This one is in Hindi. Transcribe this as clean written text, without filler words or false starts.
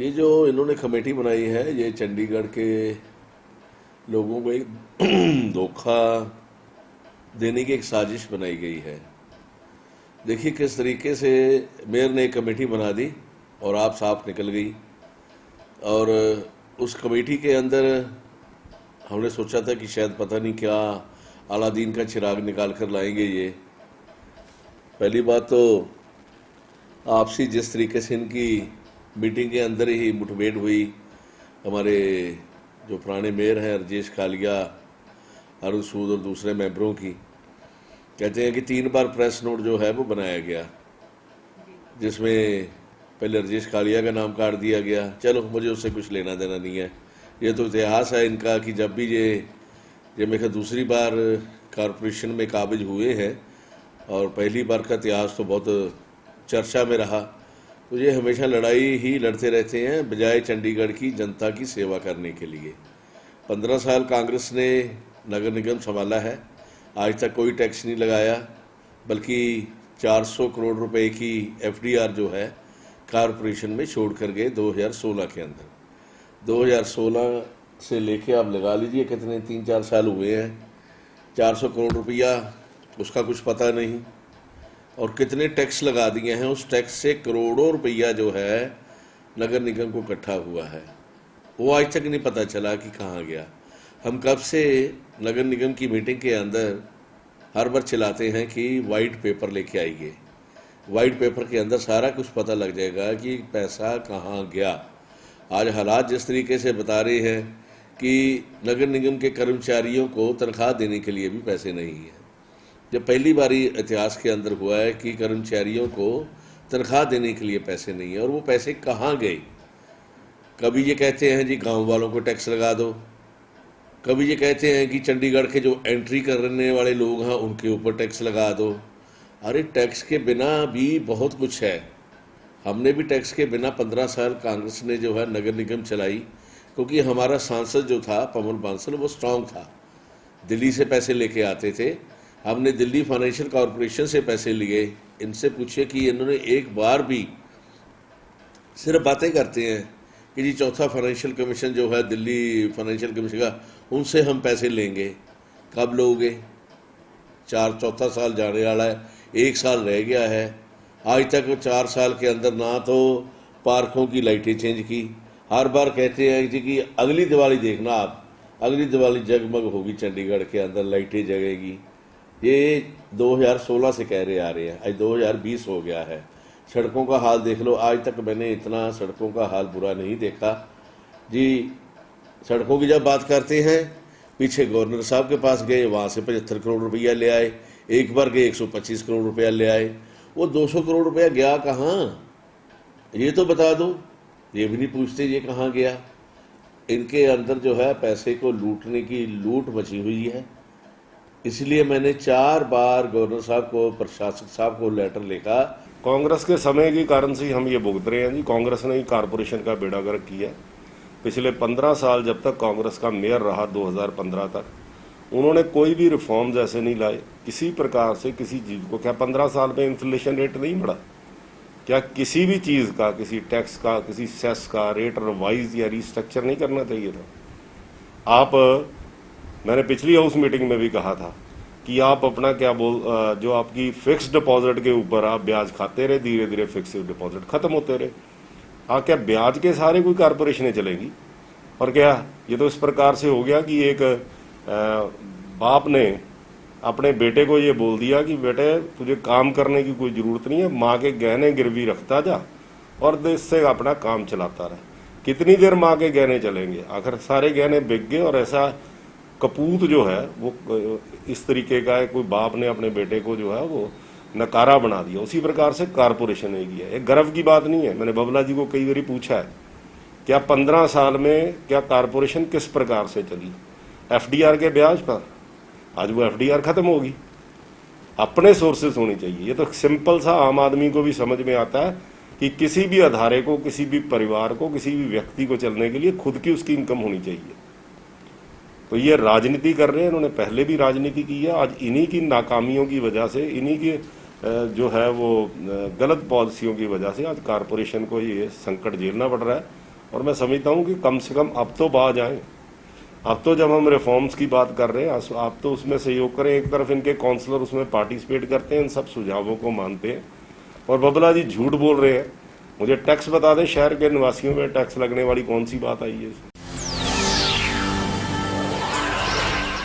ये जो इन्होंने कमेटी बनाई है, ये चंडीगढ़ के लोगों को एक धोखा देने की एक साजिश बनाई गई है। देखिए किस तरीके से मेयर ने एक कमेटी बना दी और आप साफ निकल गई। और उस कमेटी के अंदर हमने सोचा था कि शायद पता नहीं क्या अलादीन का चिराग निकाल कर लाएंगे। ये पहली बात तो आपसी जिस तरीके से इनकी मीटिंग के अंदर ही मुठभेड़ हुई, हमारे जो पुराने मेयर हैं राजेश कालिया, अरुण सूद और दूसरे मेंबरों की, कहते हैं कि 3 बार प्रेस नोट जो है वो बनाया गया, जिसमें पहले राजेश कालिया का नाम काट दिया गया। चलो मुझे उससे कुछ लेना देना नहीं है, ये तो इतिहास है इनका कि जब भी ये मेरे दूसरी बार कॉरपोरेशन में काबिज हुए हैं और पहली बार का इतिहास तो बहुत चर्चा में रहा, तो ये हमेशा लड़ाई ही लड़ते रहते हैं बजाय चंडीगढ़ की जनता की सेवा करने के लिए। 15 साल कांग्रेस ने नगर निगम संभाला है, आज तक कोई टैक्स नहीं लगाया, बल्कि 400 करोड़ रुपए की एफडीआर जो है कॉरपोरेशन में छोड़ कर गए 2016 के अंदर। 2016 से लेके आप लगा लीजिए कितने 3-4 साल हुए हैं, 400 करोड़ रुपया उसका कुछ पता नहीं, और कितने टैक्स लगा दिए हैं। उस टैक्स से करोड़ों रुपया जो है नगर निगम को इकट्ठा हुआ है, वो आज तक नहीं पता चला कि कहाँ गया। हम कब से नगर निगम की मीटिंग के अंदर हर बार चिल्लाते हैं कि वाइट पेपर लेके आइए, वाइट पेपर के अंदर सारा कुछ पता लग जाएगा कि पैसा कहाँ गया। आज हालात जिस तरीके से बता रहे हैं कि नगर निगम के कर्मचारियों को तनख्वाह देने के लिए भी पैसे नहीं है। जब पहली बारी इतिहास के अंदर हुआ है कि कर्मचारियों को तनख्वाह देने के लिए पैसे नहीं है, और वो पैसे कहाँ गए। कभी ये कहते हैं जी गांव वालों को टैक्स लगा दो, कभी ये कहते हैं कि चंडीगढ़ के जो एंट्री करने वाले लोग हैं उनके ऊपर टैक्स लगा दो। अरे टैक्स के बिना भी बहुत कुछ है। हमने भी टैक्स के बिना 15 साल कांग्रेस ने जो है नगर निगम चलाई, क्योंकि हमारा सांसद जो था पवन बांसल वो स्ट्रांग था, दिल्ली से पैसे लेके आते थे। हमने दिल्ली फाइनेंशियल कॉरपोरेशन से पैसे लिए। इनसे पूछिए कि इन्होंने एक बार भी, सिर्फ बातें करते हैं कि जी चौथा फाइनेंशियल कमीशन जो है दिल्ली फाइनेंशियल कमीशन का, उनसे हम पैसे लेंगे। कब लोगे? चौथा साल जाने वाला है, 1 साल रह गया है, आज तक 4 साल के अंदर ना तो पार्कों की लाइटें चेंज की। हर बार कहते हैं जी कि अगली दिवाली देखना आप, अगली दिवाली जगमग होगी चंडीगढ़ के अंदर, लाइटें जगेगी। ये 2016 से कह रहे आ रहे हैं, आज 2020 हो गया है। सड़कों का हाल देख लो, आज तक मैंने इतना सड़कों का हाल बुरा नहीं देखा जी। सड़कों की जब बात करते हैं, पीछे गवर्नर साहब के पास गए, वहाँ से 75 करोड़ रुपया ले आए, एक बार गए 125 करोड़ रुपया ले आए। वो 200 करोड़ रुपया गया कहाँ, ये तो बता दो। ये भी नहीं पूछते ये कहाँ गया। इनके अंदर जो है पैसे को लूटने की लूट मची हुई है। इसलिए मैंने 4 बार गवर्नर साहब को, प्रशासक साहब को लेटर लिखा। कांग्रेस के समय के कारण से हम ये भुगत रहे हैं जी। कांग्रेस ने ही कारपोरेशन का बेड़ा गर्क किया। पिछले 15 साल जब तक कांग्रेस का मेयर रहा 2015 तक, उन्होंने कोई भी रिफॉर्म्स ऐसे नहीं लाए किसी प्रकार से किसी चीज़ को। क्या 15 साल में इन्फ्लेशन रेट नहीं बढ़ा? क्या किसी भी चीज़ का, किसी टैक्स का, किसी सेस का रेट रिवाइज या रिस्ट्रक्चर नहीं करना चाहिए था? मैंने पिछली हाउस मीटिंग में भी कहा था कि आप अपना जो आपकी फिक्स्ड डिपॉजिट के ऊपर आप ब्याज खाते रहे, धीरे धीरे फिक्स्ड डिपॉजिट खत्म होते रहे। क्या ब्याज के सारे कोई कारपोरेशनें चलेंगी? और क्या ये तो इस प्रकार से हो गया कि एक बाप ने अपने बेटे को ये बोल दिया कि बेटे तुझे काम करने की कोई ज़रूरत नहीं है, माँ के गहने गिरवी रखता जा और इससे अपना काम चलाता रहे। कितनी देर माँ के गहने चलेंगे? आखिर सारे गहने बिक गए, और ऐसा कपूत जो है वो इस तरीके का है, कोई बाप ने अपने बेटे को जो है वो नकारा बना दिया। उसी प्रकार से कारपोरेशन ने किया। एक गर्व की बात नहीं है। मैंने बबला जी को कई बार पूछा है, क्या 15 साल में क्या कारपोरेशन किस प्रकार से चली? एफडीआर के ब्याज पर। आज वो एफडीआर खत्म होगी। अपने सोर्सेस होनी चाहिए। ये तो सिंपल सा आम आदमी को भी समझ में आता है कि किसी भी अधारे को, किसी भी परिवार को, किसी भी व्यक्ति को चलने के लिए खुद की उसकी इनकम होनी चाहिए। तो ये राजनीति कर रहे हैं, इन्होंने पहले भी राजनीति की है। आज इन्हीं की नाकामियों की वजह से, इन्हीं की जो है वो गलत पॉलिसियों की वजह से आज कारपोरेशन को ये संकट झेलना पड़ रहा है। और मैं समझता हूं कि कम से कम अब तो बाज आए। अब तो जब हम रिफॉर्म्स की बात कर रहे हैं, आप तो उसमें सहयोग करें। एक तरफ इनके काउंसलर उसमें पार्टिसिपेट करते हैं, इन सब सुझावों को मानते हैं, और बबला जी झूठ बोल रहे हैं। मुझे टैक्स बता दें, शहर के निवासियों में टैक्स लगने वाली कौन सी बात आई है?